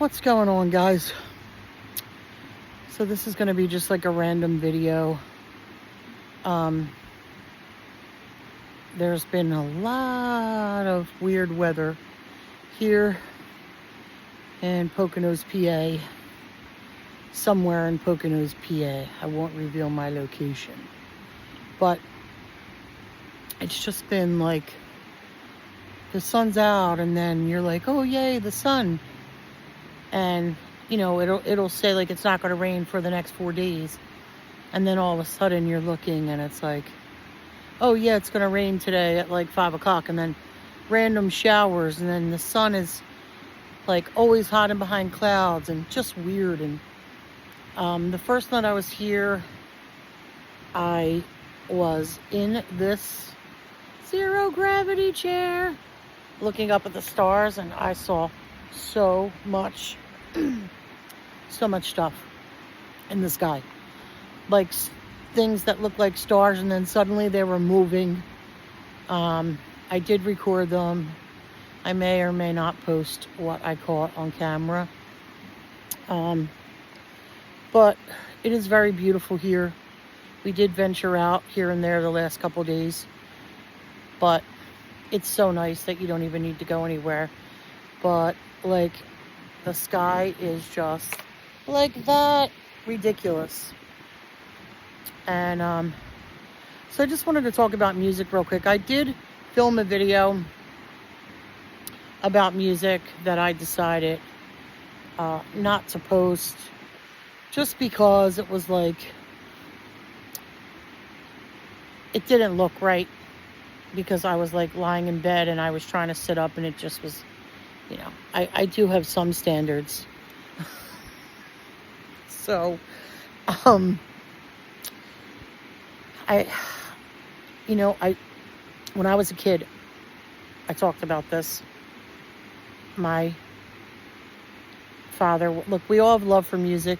What's going on, guys? So this is going to be just like a random video. There's been a lot of weird weather here in Poconos, PA. Somewhere in Poconos, PA. I won't reveal my location. But it's just been like the sun's out and then you're like, oh yay, the sun. And you know, it'll say like it's not going to rain for the next 4 days. And then all of a sudden you're looking and it's like, oh yeah, it's going to rain today at like 5 o'clock. And then random showers. And then the sun is like always hiding behind clouds and just weird. And the first night I was here, I was in this zero gravity chair looking up at the stars, and I saw so much stuff in the sky, like things that looked like stars, and then suddenly they were moving. I did record them. I may or may not post what I caught on camera, but it is very beautiful here. We did venture out here and there the last couple days, but it's so nice that you don't even need to go anywhere. But like, the sky is just like that ridiculous. And so I just wanted to talk about music real quick. I did film a video about music that I decided not to post, just because it was like, it didn't look right, because I was like lying in bed and I was trying to sit up, and it just was, you know, I do have some standards. So, when I was a kid, I talked about this. My father, look, we all have love for music,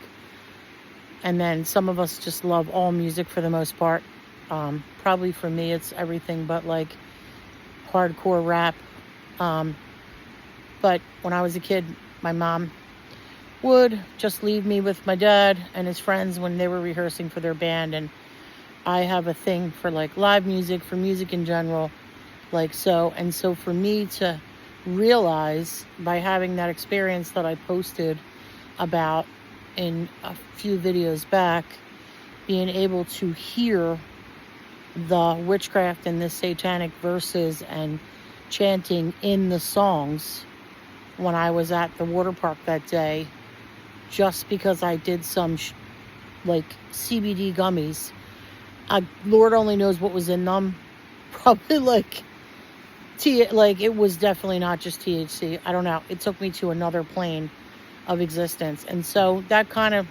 and then some of us just love all music for the most part. Probably for me, it's everything but like hardcore rap. But when I was a kid, my mom would just leave me with my dad and his friends when they were rehearsing for their band. And I have a thing for like live music, for music in general, like so. And so for me to realize, by having that experience that I posted about in a few videos back, being able to hear the witchcraft and the satanic verses and chanting in the songs when I was at the water park that day, just because I did some like CBD gummies. Lord only knows what was in them. Probably like it was definitely not just THC. I don't know. It took me to another plane of existence. And so that kind of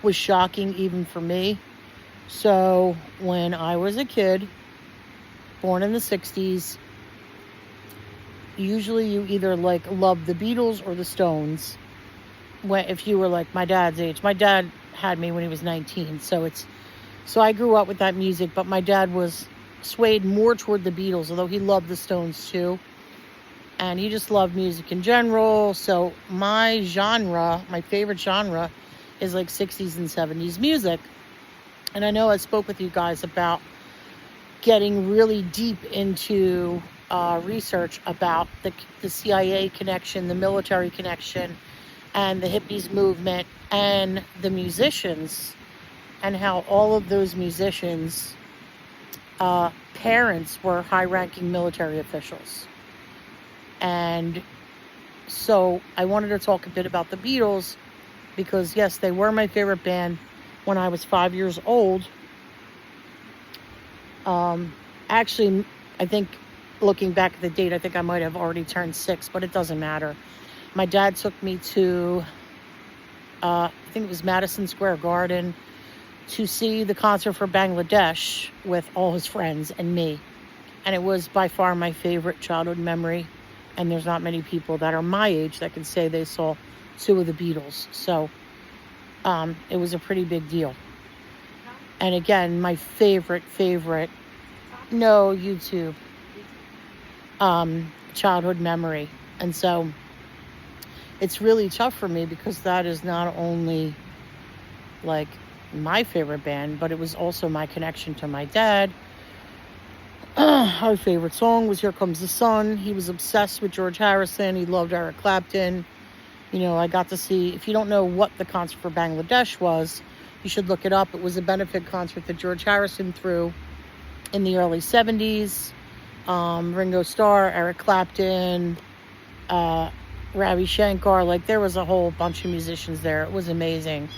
was shocking even for me. So when I was a kid, born in the 60s, usually you either like loved the Beatles or the Stones. If you were like my dad's age. My dad had me when he was 19. So I grew up with that music, but my dad was swayed more toward the Beatles, although he loved the Stones too. And he just loved music in general. So my favorite genre is like 60s and 70s music. And I know I spoke with you guys about getting really deep into research about the CIA connection, the military connection, and the hippies movement, and the musicians, and how all of those musicians' parents were high-ranking military officials. And so I wanted to talk a bit about the Beatles, because yes, they were my favorite band when I was 5 years old. Actually, I think, looking back at the date, I think I might have already turned 6, but it doesn't matter. My dad took me to, I think it was Madison Square Garden, to see the concert for Bangladesh with all his friends and me. And it was by far my favorite childhood memory. And there's not many people that are my age that can say they saw 2 of the Beatles. So it was a pretty big deal. And again, my favorite, no, YouTube, childhood memory. And so it's really tough for me because that is not only like my favorite band, but it was also my connection to my dad. Our favorite song was Here Comes the Sun. He was obsessed with George Harrison. He loved Eric Clapton. You know, I got to see, if you don't know what the concert for Bangladesh was, you should look it up. It was a benefit concert that George Harrison threw in the early 70s. Ringo Starr, Eric Clapton, Ravi Shankar, like there was a whole bunch of musicians there. It was amazing.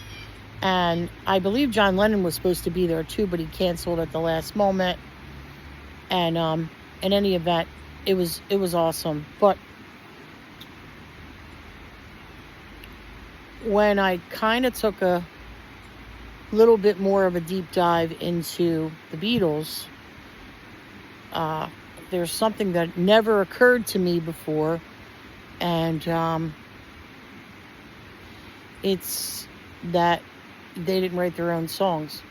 And I believe John Lennon was supposed to be there too, but he canceled at the last moment. And in any event, it was awesome. But when I kind of took a little bit more of a deep dive into the Beatles, there's something that never occurred to me before, and it's that they didn't write their own songs.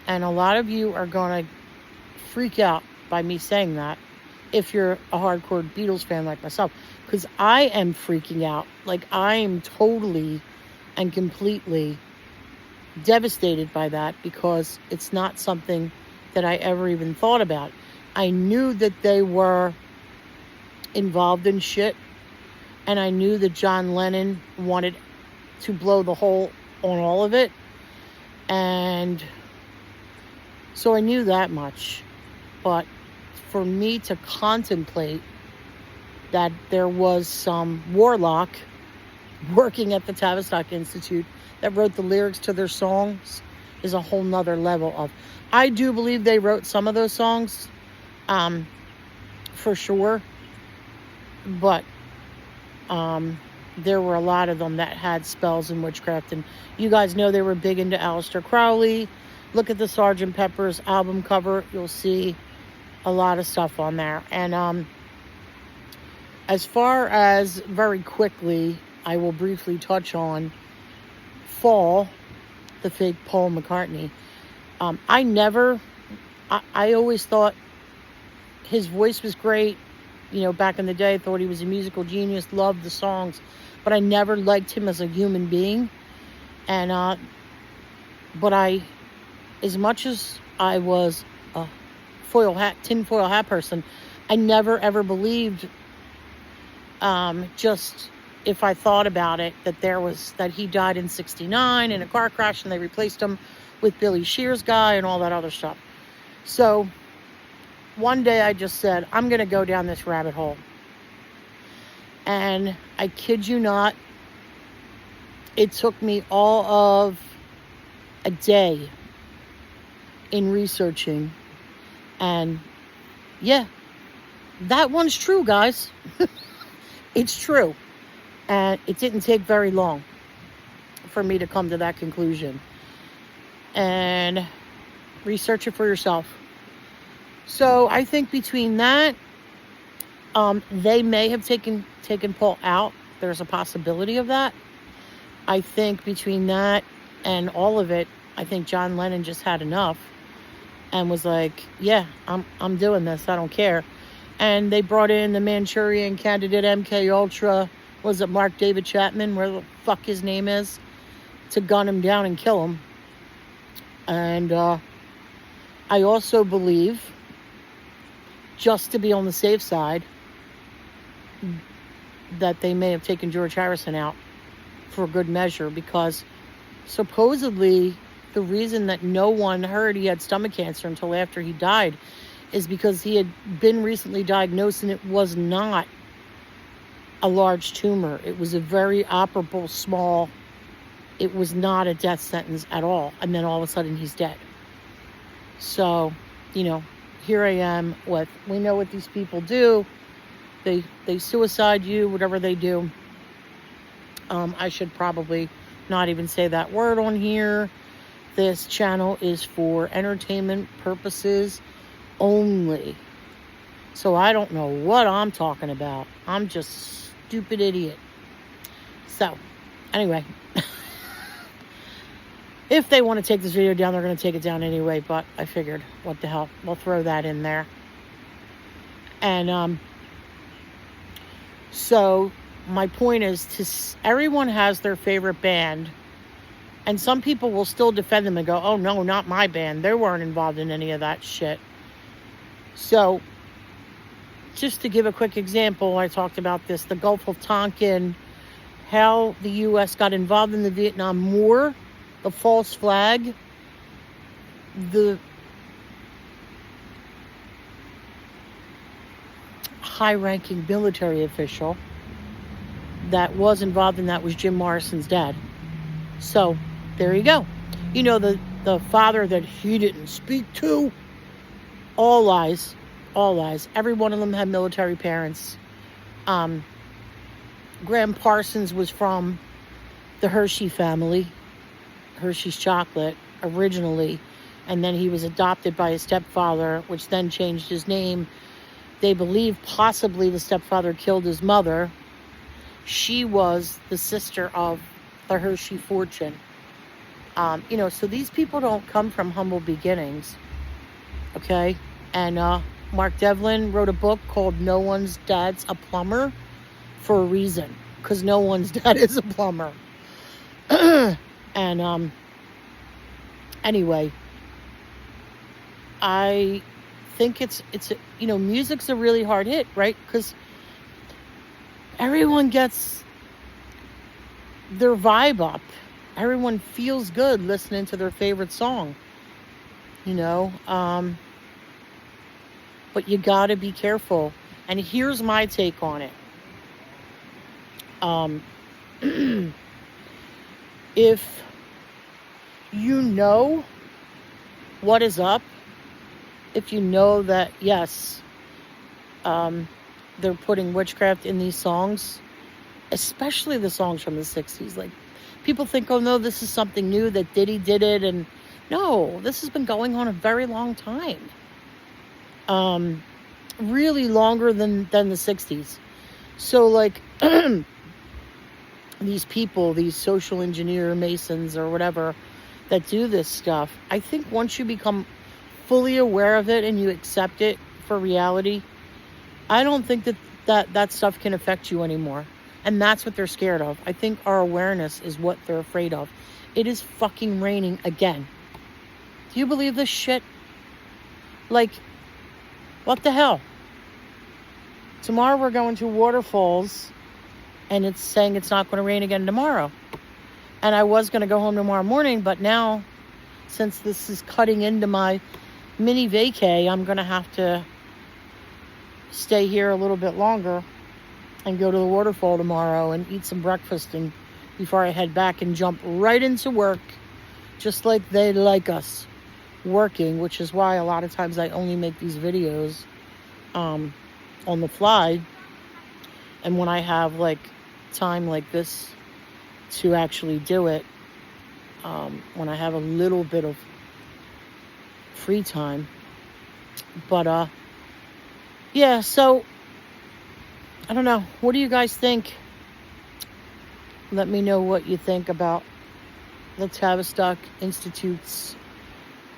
And a lot of you are going to freak out by me saying that if you're a hardcore Beatles fan like myself, because I am freaking out. Like, I am totally and completely devastated by that, because it's not something that I ever even thought about. I knew that they were involved in shit, and I knew that John Lennon wanted to blow the hole on all of it, and so I knew that much. But for me to contemplate that there was some warlock working at the Tavistock Institute that wrote the lyrics to their songs is a whole nother level of, I do believe they wrote some of those songs, for sure, but there were a lot of them that had spells and witchcraft. And you guys know they were big into Aleister Crowley. Look at the Sgt. Pepper's album cover. You'll see a lot of stuff on there. And as far as, very quickly, I will briefly touch on Fall, the fake Paul McCartney. I always thought his voice was great. You know, back in the day, I thought he was a musical genius, loved the songs, but I never liked him as a human being. And, but as much as I was a tinfoil hat person, I never ever believed, just if I thought about it, that he died in 1969 in a car crash and they replaced him with Billy Shear's guy and all that other stuff. So one day I just said, I'm going to go down this rabbit hole. And I kid you not, it took me all of a day in researching. And yeah, that one's true, guys. It's true. And it didn't take very long for me to come to that conclusion. And research it for yourself. So I think between that, they may have taken Paul out. There's a possibility of that. I think between that and all of it, I think John Lennon just had enough and was like, yeah, I'm doing this. I don't care. And they brought in the Manchurian Candidate MK Ultra, was it Mark David Chapman, where the fuck his name is, to gun him down and kill him. And I also believe, just to be on the safe side, that they may have taken George Harrison out for good measure, because supposedly the reason that no one heard he had stomach cancer until after he died is because he had been recently diagnosed and it was not a large tumor. It was a very operable small, it was not a death sentence at all. And then all of a sudden he's dead. So, you know, here I am with, we know what these people do. They suicide you, whatever they do. I should probably not even say that word on here. This channel is for entertainment purposes only. So I don't know what I'm talking about. I'm just a stupid idiot. So, anyway. If they want to take this video down, they're going to take it down anyway. But I figured, what the hell? We'll throw that in there. And, so, my point is everyone has their favorite band, and some people will still defend them and go, oh no, not my band. They weren't involved in any of that shit. So, just to give a quick example, I talked about this, the Gulf of Tonkin, how the U.S. got involved in the Vietnam War, the false flag, the high-ranking military official that was involved in that was Jim Morrison's dad. So, there you go. You know, the father that he didn't speak to, all lies. All lies. Every one of them had military parents. Graham Parsons was from the Hershey family, Hershey's chocolate, originally. And then he was adopted by his stepfather, which then changed his name. They believe possibly the stepfather killed his mother. She was the sister of the Hershey fortune. So these people don't come from humble beginnings. Okay? And Mark Devlin wrote a book called No One's Dad's a Plumber for a reason. Because no one's dad is a plumber. And anyway, I think it's music's a really hard hit, right? Because everyone gets their vibe up. Everyone feels good listening to their favorite song, but you gotta be careful. And here's my take on it. If you know what is up, if you know that, yes, they're putting witchcraft in these songs, especially the songs from the 60s. Like, people think, oh no, this is something new that Diddy did it. And no, this has been going on a very long time. Really longer than the 60s. So, like, these people, these social engineer masons or whatever that do this stuff, I think once you become fully aware of it and you accept it for reality, I don't think that stuff can affect you anymore. And that's what they're scared of. I think our awareness is what they're afraid of. It is fucking raining again. Do you believe this shit? Like, what the hell? Tomorrow we're going to waterfalls, and it's saying it's not going to rain again tomorrow. And I was going to go home tomorrow morning, but now, since this is cutting into my mini vacay, I'm going to have to stay here a little bit longer and go to the waterfall tomorrow and eat some breakfast and before I head back and jump right into work, just like they like us working, which is why a lot of times I only make these videos on the fly. And when I have like time like this to actually do it, when I have a little bit of free time. But yeah, so I don't know. What do you guys think? Let me know what you think about the Tavistock Institute's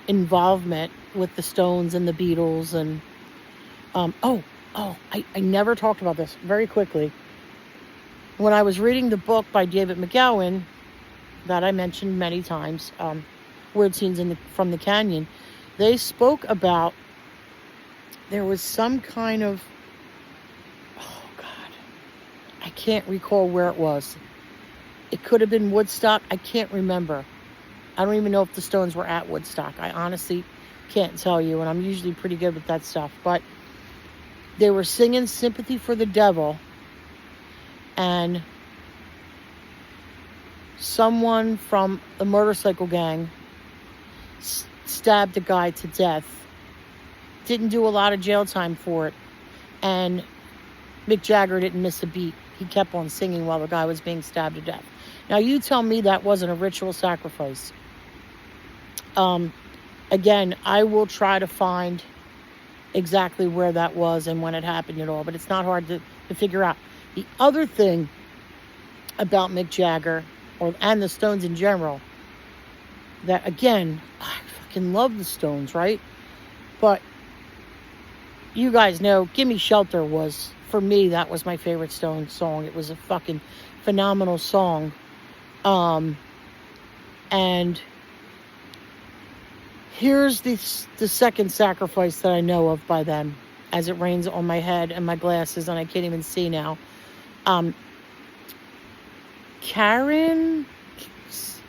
involvement with the Stones and the Beatles. And I never talked about this. Very quickly, when I was reading the book by David McGowan that I mentioned many times, Weird Scenes from the Canyon, they spoke about there was some kind of, oh God, I can't recall where it was. It could have been Woodstock. I can't remember. I don't even know if the Stones were at Woodstock. I honestly can't tell you, and I'm usually pretty good with that stuff. But they were singing Sympathy for the Devil, and someone from the motorcycle gang stabbed a guy to death. Didn't do a lot of jail time for it. And Mick Jagger didn't miss a beat. He kept on singing while the guy was being stabbed to death. Now, you tell me that wasn't a ritual sacrifice. Again, I will try to find exactly where that was and when it happened at all, but it's not hard to figure out. The other thing about Mick Jagger, and the Stones in general, that, again, I fucking love the Stones, right? But you guys know Gimme Shelter was for me, that was my favorite Stones song. It was a fucking phenomenal song. And here's the second sacrifice that I know of by them, as it rains on my head and my glasses and I can't even see now. Karen,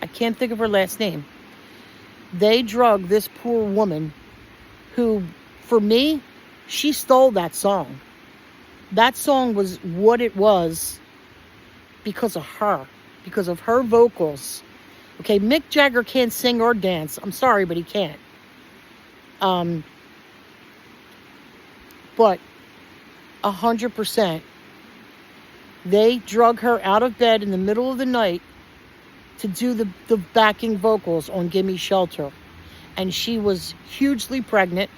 I can't think of her last name. They drug this poor woman who, for me, she stole that song. That song was what it was because of her vocals. Okay, Mick Jagger can't sing or dance. I'm sorry, but he can't. But 100%, they drug her out of bed in the middle of the night to do the backing vocals on Gimme Shelter. And she was hugely pregnant.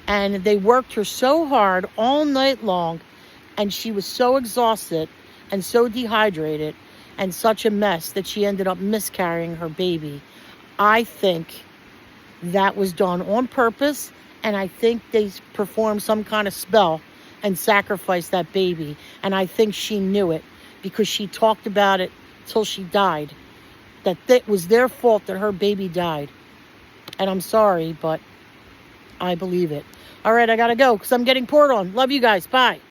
And they worked her so hard all night long. And she was so exhausted and so dehydrated and such a mess that she ended up miscarrying her baby. I think that was done on purpose. And I think they performed some kind of spell and sacrificed that baby. And I think she knew it because she talked about it till she died. That it was their fault that her baby died. And I'm sorry, but I believe it. All right, I gotta go because I'm getting poured on. Love you guys. Bye.